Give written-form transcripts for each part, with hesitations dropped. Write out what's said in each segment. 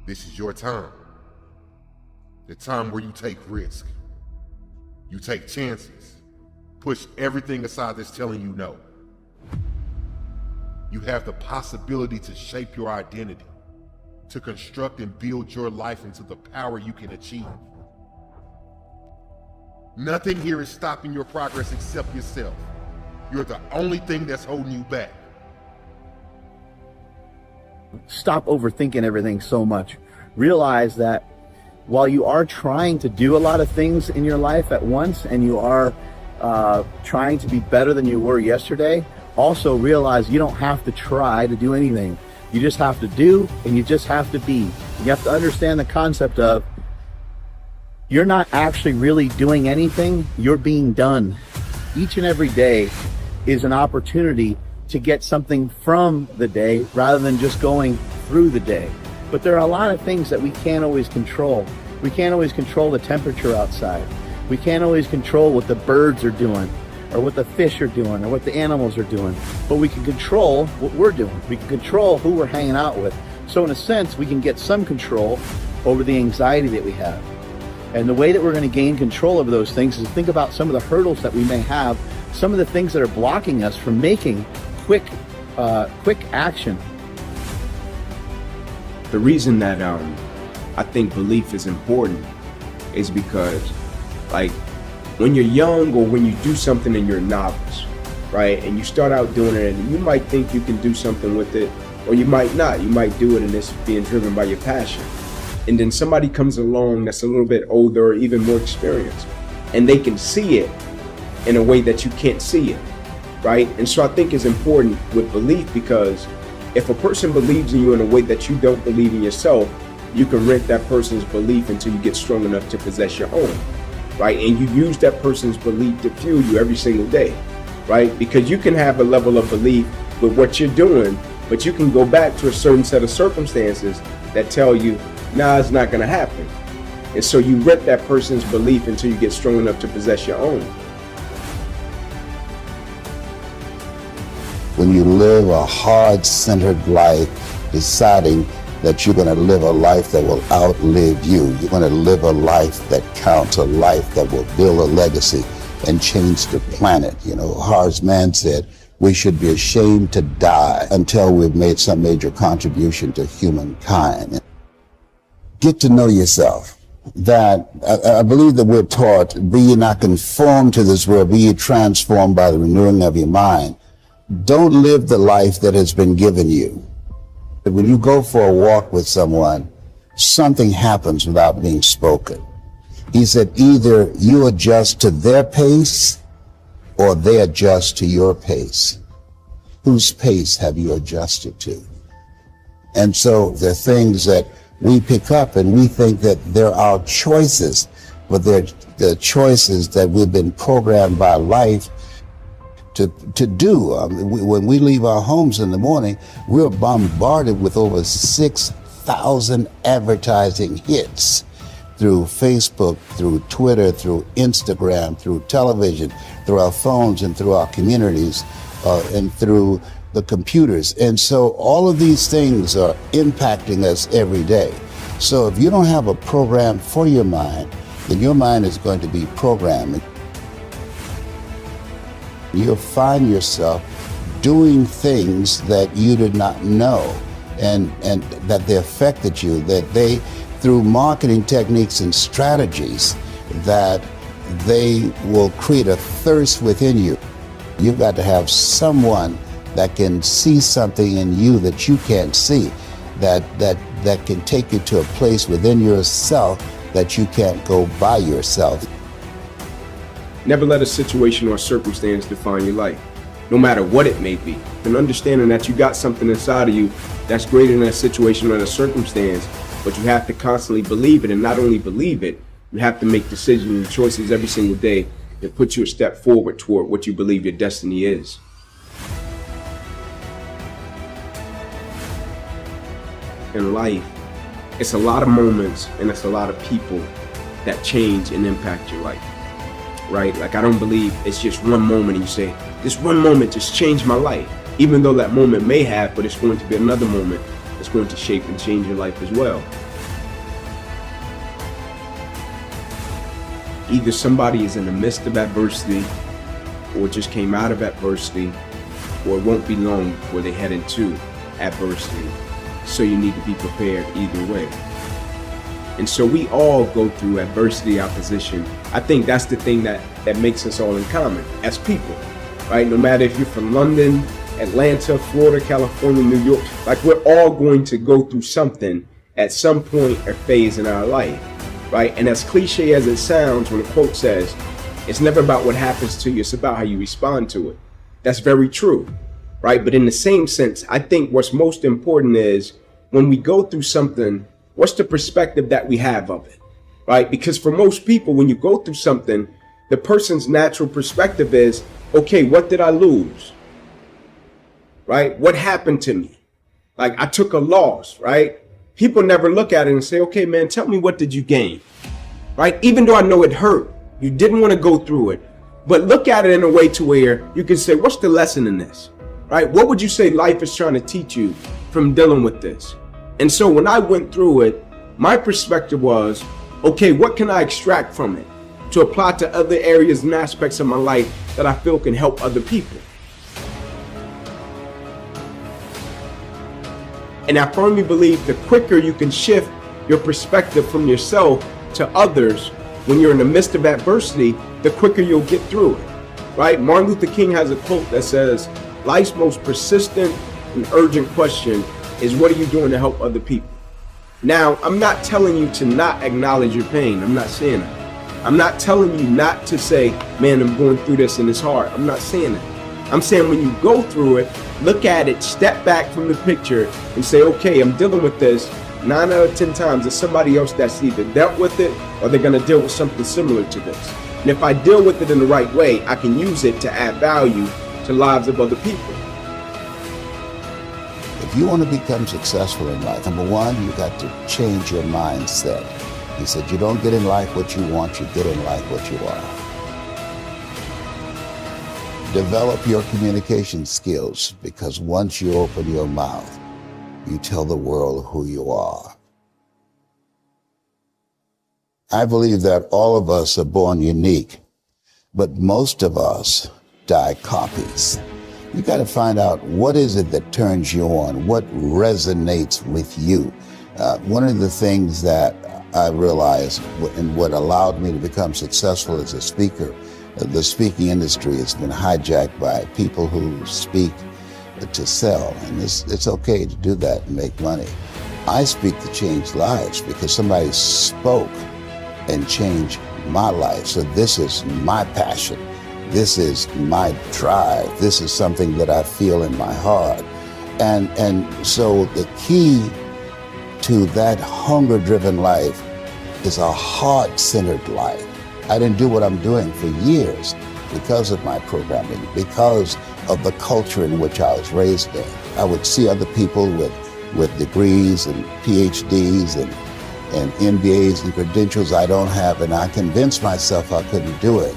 This is your time. The time where you take risk. You take chances. Push everything aside that's telling you no. You have the possibility to shape your identity, to construct and build your life into the power you can achieve. Nothing here is stopping your progress except yourself. You're the only thing that's holding you back. Stop overthinking everything so much. Realize that while you are trying to do a lot of things in your life at once, and you are trying to be better than you were yesterday, also realize you don't have to try to do anything. You just have to do, and you just have to be. You have to understand the concept of you're not actually really doing anything, you're being done. Each and every day is an opportunity to get something from the day rather than just going through the day. But there are a lot of things that we can't always control. We can't always control the temperature outside. We can't always control what the birds are doing, or what the fish are doing, or what the animals are doing. But we can control what we're doing. We can control who we're hanging out with. So in a sense, we can get some control over the anxiety that we have. And the way that we're going to gain control over those things is think about some of the hurdles that we may have, some of the things that are blocking us from making quick action. The reason that I think belief is important is because, like, when you're young or when you do something and you're a novice, right, and you start out doing it, and you might think you can do something with it, or you might not. You might do it and it's being driven by your passion. And then somebody comes along that's a little bit older or even more experienced, and they can see it in a way that you can't see it, right? And so I think it's important with belief, because if a person believes in you in a way that you don't believe in yourself, you can rent that person's belief until you get strong enough to possess your own, right? And you use that person's belief to fuel you every single day, right? Because you can have a level of belief with what you're doing, but you can go back to a certain set of circumstances that tell you, nah, it's not gonna happen. And so you rent that person's belief until you get strong enough to possess your own. When you live a heart-centered life, deciding that you're going to live a life that will outlive you, you're going to live a life that counts, a life that will build a legacy and change the planet. You know, Horace Mann said, we should be ashamed to die until we've made some major contribution to humankind. Get to know yourself. That I believe that we're taught, be ye not conformed to this world, be ye transformed by the renewing of your mind. Don't live the life that has been given you. When you go for a walk with someone, something happens without being spoken. He said, either you adjust to their pace or they adjust to your pace. Whose pace have you adjusted to? And so there are things that we pick up and we think that they're our choices, but they're the choices that we've been programmed by life to do. When we leave our homes in the morning, we're bombarded with over 6,000 advertising hits through Facebook, through Twitter, through Instagram, through television, through our phones and through our communities, and through the computers. And so all of these things are impacting us every day. So if you don't have a program for your mind, then your mind is going to be programmed. You'll find yourself doing things that you did not know, and that they affected you, that they, through marketing techniques and strategies, that they will create a thirst within you. You've got to have someone that can see something in you that you can't see, that can take you to a place within yourself that you can't go by yourself. Never let a situation or circumstance define your life, no matter what it may be. And understanding that you got something inside of you that's greater than that situation or the circumstance, but you have to constantly believe it, and not only believe it, you have to make decisions and choices every single day that put you a step forward toward what you believe your destiny is. In life, it's a lot of moments and it's a lot of people that change and impact your life. Right? Like, I don't believe it's just one moment and you say, this one moment just changed my life. Even though that moment may have, but it's going to be another moment that's going to shape and change your life as well. Either somebody is in the midst of adversity, or just came out of adversity, or it won't be long before they head into adversity. So you need to be prepared either way. And so we all go through adversity, opposition. I think that's the thing that makes us all in common as people, right? No matter if you're from London, Atlanta, Florida, California, New York, like we're all going to go through something at some point or phase in our life, right? And as cliche as it sounds, when the quote says, it's never about what happens to you, it's about how you respond to it. That's very true, right? But in the same sense, I think what's most important is when we go through something, what's the perspective that we have of it, right? Because for most people, when you go through something, the person's natural perspective is, okay, what did I lose? Right? What happened to me? Like I took a loss, right? People never look at it and say, okay, man, tell me, what did you gain? Right? Even though I know it hurt, you didn't want to go through it, but look at it in a way to where you can say, what's the lesson in this? Right? What would you say life is trying to teach you from dealing with this? And so when I went through it, my perspective was, okay, what can I extract from it to apply to other areas and aspects of my life that I feel can help other people? And I firmly believe the quicker you can shift your perspective from yourself to others when you're in the midst of adversity, the quicker you'll get through it, right? Martin Luther King has a quote that says, life's most persistent and urgent question is, what are you doing to help other people? Now, I'm not telling you to not acknowledge your pain. I'm not saying that. I'm not telling you not to say, man, I'm going through this and it's hard. I'm not saying that. I'm saying when you go through it, look at it, step back from the picture and say, okay, I'm dealing with this. 9 out of 10 times, there's somebody else that's either dealt with it or they're going to deal with something similar to this. And if I deal with it in the right way, I can use it to add value to lives of other people. If you want to become successful in life, number one, you got to change your mindset. He said, you don't get in life what you want, you get in life what you are. Develop your communication skills, because once you open your mouth, you tell the world who you are. I believe that all of us are born unique, but most of us die copies. You got to find out, what is it that turns you on? What resonates with you? One of the things that I realized and what allowed me to become successful as a speaker, the speaking industry has been hijacked by people who speak to sell, and it's okay to do that and make money. I speak to change lives because somebody spoke and changed my life. So this is my passion. This is my drive. This is something that I feel in my heart. And so the key to that hunger-driven life is a heart-centered life. I didn't do what I'm doing for years because of my programming, because of the culture in which I was raised in. I would see other people with degrees and PhDs and MBAs and credentials I don't have, and I convinced myself I couldn't do it.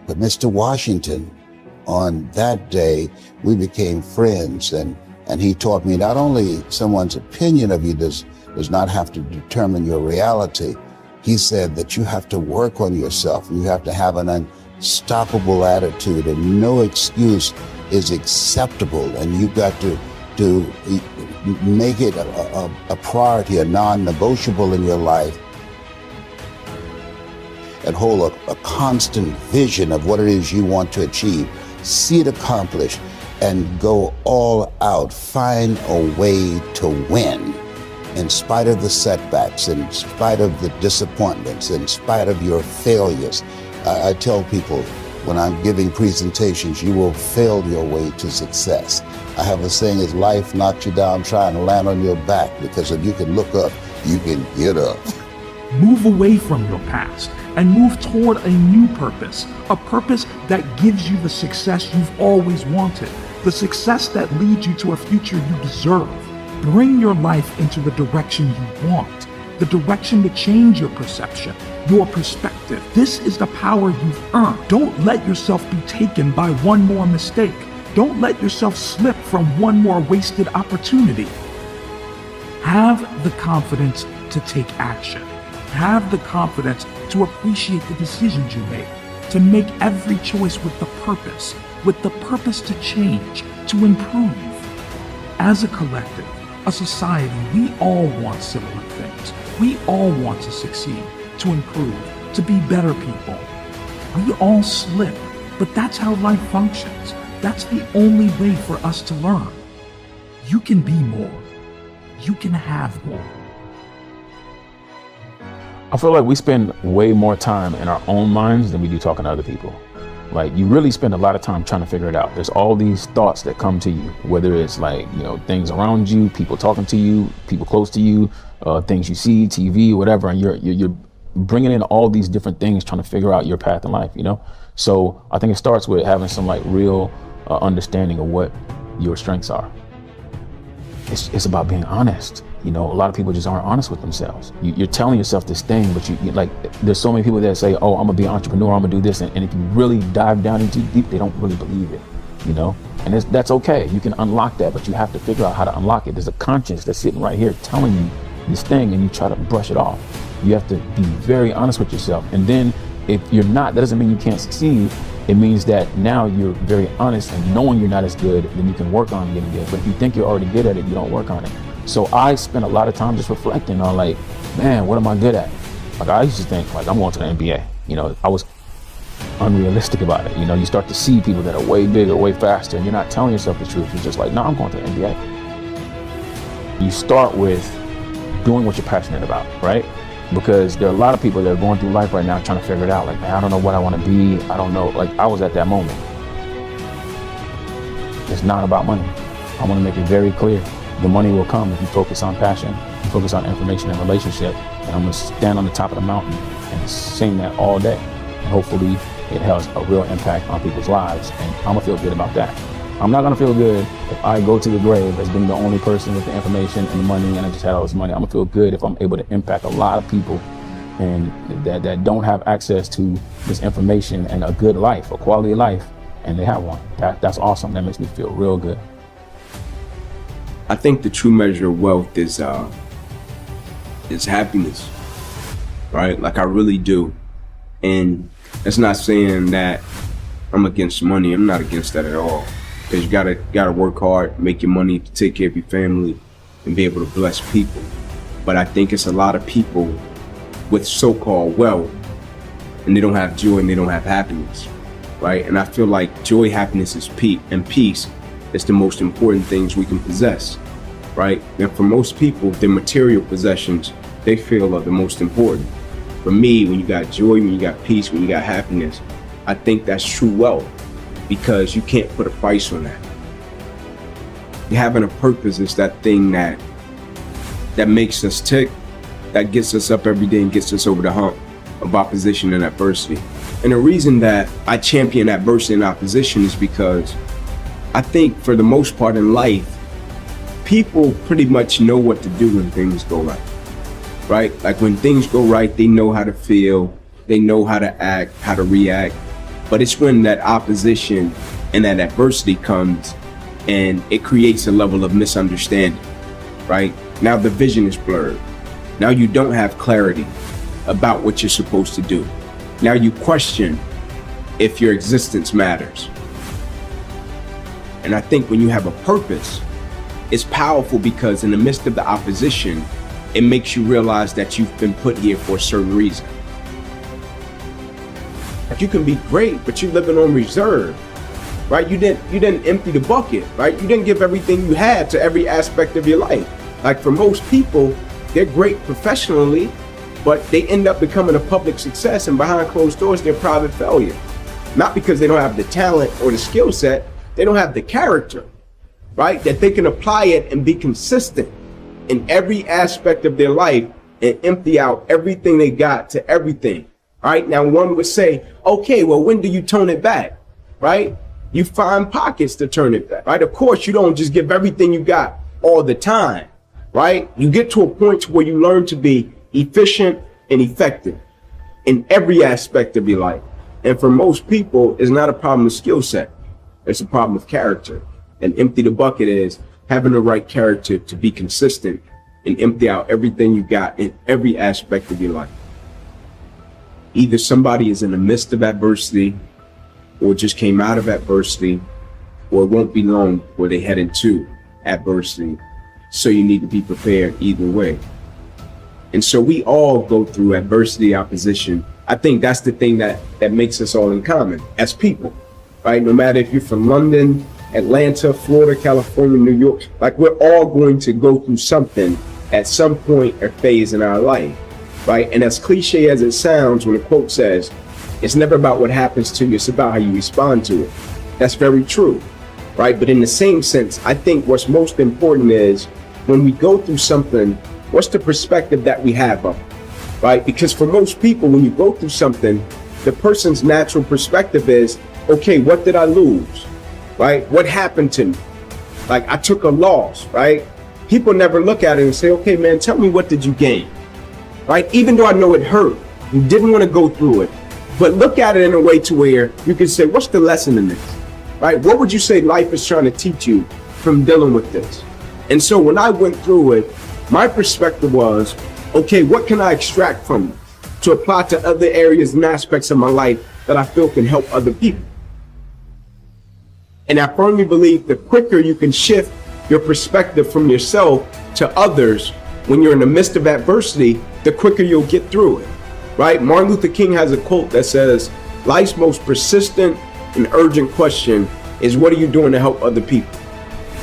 But Mr. Washington, on that day, we became friends, and he taught me not only someone's opinion of you does not have to determine your reality. He said that you have to work on yourself. You have to have an unstoppable attitude, and no excuse is acceptable. And you've got to make it a priority, a non-negotiable in your life, and hold a constant vision of what it is you want to achieve. See it accomplished and go all out. Find a way to win. In spite of the setbacks, in spite of the disappointments, in spite of your failures. I tell people when I'm giving presentations, you will fail your way to success. I have a saying, is life knocks you down, trying to land on your back, because if you can look up, you can get up. Move away from your past and move toward a new purpose, a purpose that gives you the success you've always wanted, the success that leads you to a future you deserve. Bring your life into the direction you want, the direction to change your perception, your perspective. This is the power you've earned. Don't let yourself be taken by one more mistake. Don't let yourself slip from one more wasted opportunity. Have the confidence to take action. Have the confidence to appreciate the decisions you make, to make every choice with the purpose to change, to improve. As a collective, a society, we all want similar things. We all want to succeed, to improve, to be better people. We all slip, but that's how life functions. That's the only way for us to learn. You can be more. You can have more. I feel like we spend way more time in our own minds than we do talking to other people. Like, you really spend a lot of time trying to figure it out. There's all these thoughts that come to you, whether it's like, things around you, people talking to you, people close to you, things you see, TV, whatever, and you're bringing in all these different things, trying to figure out your path in life, So I think it starts with having some like real understanding of what your strengths are. It's about being honest. A lot of people just aren't honest with themselves. You're telling yourself this thing, but you like, there's so many people that say, oh, I'm gonna be an entrepreneur, I'm gonna do this. And if you really dive down into deep, they don't really believe it, And that's okay. You can unlock that, but you have to figure out how to unlock it. There's a conscience that's sitting right here telling you this thing, and you try to brush it off. You have to be very honest with yourself. And then if you're not, that doesn't mean you can't succeed. It means that now you're very honest, and knowing you're not as good, then you can work on getting good. But if you think you're already good at it, you don't work on it. So I spent a lot of time just reflecting on like, man, what am I good at? Like, I used to think like, I'm going to the NBA. I was unrealistic about it. You start to see people that are way bigger, way faster, and you're not telling yourself the truth. You're just like, no, I'm going to the NBA. You start with doing what you're passionate about, right? Because there are a lot of people that are going through life right now trying to figure it out. Like, man, I don't know what I want to be. I don't know. Like, I was at that moment. It's not about money. I want to make it very clear. The money will come if you focus on passion, you focus on information and relationship. And I'm going to stand on the top of the mountain and sing that all day. And hopefully it has a real impact on people's lives. And I'm going to feel good about that. I'm not going to feel good if I go to the grave as being the only person with the information and the money, and I just had all this money. I'm going to feel good if I'm able to impact a lot of people and that don't have access to this information and a good life, a quality life, and they have one. That's awesome. That makes me feel real good. I think the true measure of wealth is happiness, right? Like, I really do. And it's not saying that I'm against money. I'm not against that at all. Because you gotta work hard, make your money to take care of your family and be able to bless people. But I think it's a lot of people with so-called wealth, and they don't have joy and they don't have happiness, right? And I feel like joy, happiness, and peace is the most important things we can possess, right? And for most people, the material possessions they feel are the most important. For me, when you got joy, when you got peace, when you got happiness, I think that's true wealth, because you can't put a price on that. Having a purpose is that thing that makes us tick, that gets us up every day and gets us over the hump of opposition and adversity. And the reason that I champion adversity and opposition is because I think for the most part in life, people pretty much know what to do when things go right, right? Like, when things go right, they know how to feel, they know how to act, how to react. But it's when that opposition and that adversity comes and it creates a level of misunderstanding, right? Now the vision is blurred. Now you don't have clarity about what you're supposed to do. Now you question if your existence matters. And I think when you have a purpose, it's powerful, because in the midst of the opposition, it makes you realize that you've been put here for a certain reason. You can be great, but you're living on reserve, right? You didn't empty the bucket, right? You didn't give everything you had to every aspect of your life. Like, for most people, they're great professionally, but they end up becoming a public success, and behind closed doors, they're a private failure. Not because they don't have the talent or the skill set, they don't have the character, right? That they can apply it and be consistent in every aspect of their life and empty out everything they got to everything. All right, now one would say, okay, well, when do you tone it back, right? You find pockets to turn it back, right? Of course, you don't just give everything you got all the time, right? You get to a point where you learn to be efficient and effective in every aspect of your life. And for most people, it's not a problem of skill set. It's a problem of character. And empty the bucket is having the right character to be consistent and empty out everything you got in every aspect of your life. Either somebody is in the midst of adversity, or just came out of adversity, or it won't be long before they head into adversity. So you need to be prepared either way. And so we all go through adversity, opposition. I think that's the thing that makes us all in common as people, right? No matter if you're from London, Atlanta, Florida, California, New York, like we're all going to go through something at some point or phase in our life, right? And as cliche as it sounds, when the quote says, it's never about what happens to you, it's about how you respond to it. That's very true, right? But in the same sense, I think what's most important is when we go through something, what's the perspective that we have of it, right? Because for most people, when you go through something, the person's natural perspective is, okay, what did I lose, right? What happened to me? Like I took a loss, right? People never look at it and say, okay, man, tell me what did you gain, right? Even though I know it hurt, you didn't want to go through it, but look at it in a way to where you can say, what's the lesson in this, right? What would you say life is trying to teach you from dealing with this? And so when I went through it, my perspective was, okay, what can I extract from it to apply to other areas and aspects of my life that I feel can help other people? And I firmly believe the quicker you can shift your perspective from yourself to others when you're in the midst of adversity, the quicker you'll get through it, right? Martin Luther King has a quote that says, life's most persistent and urgent question is, what are you doing to help other people?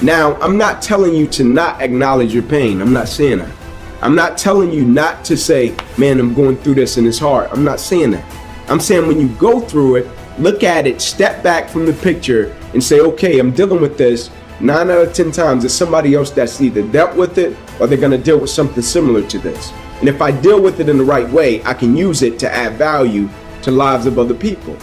Now, I'm not telling you to not acknowledge your pain. I'm not saying that. I'm not telling you not to say, man, I'm going through this and it's hard. I'm not saying that. I'm saying when you go through it, look at it, step back from the picture and say, okay, I'm dealing with this. 9 out of 10 times, it's somebody else that's either dealt with it or they're going to deal with something similar to this. And if I deal with it in the right way, I can use it to add value to lives of other people.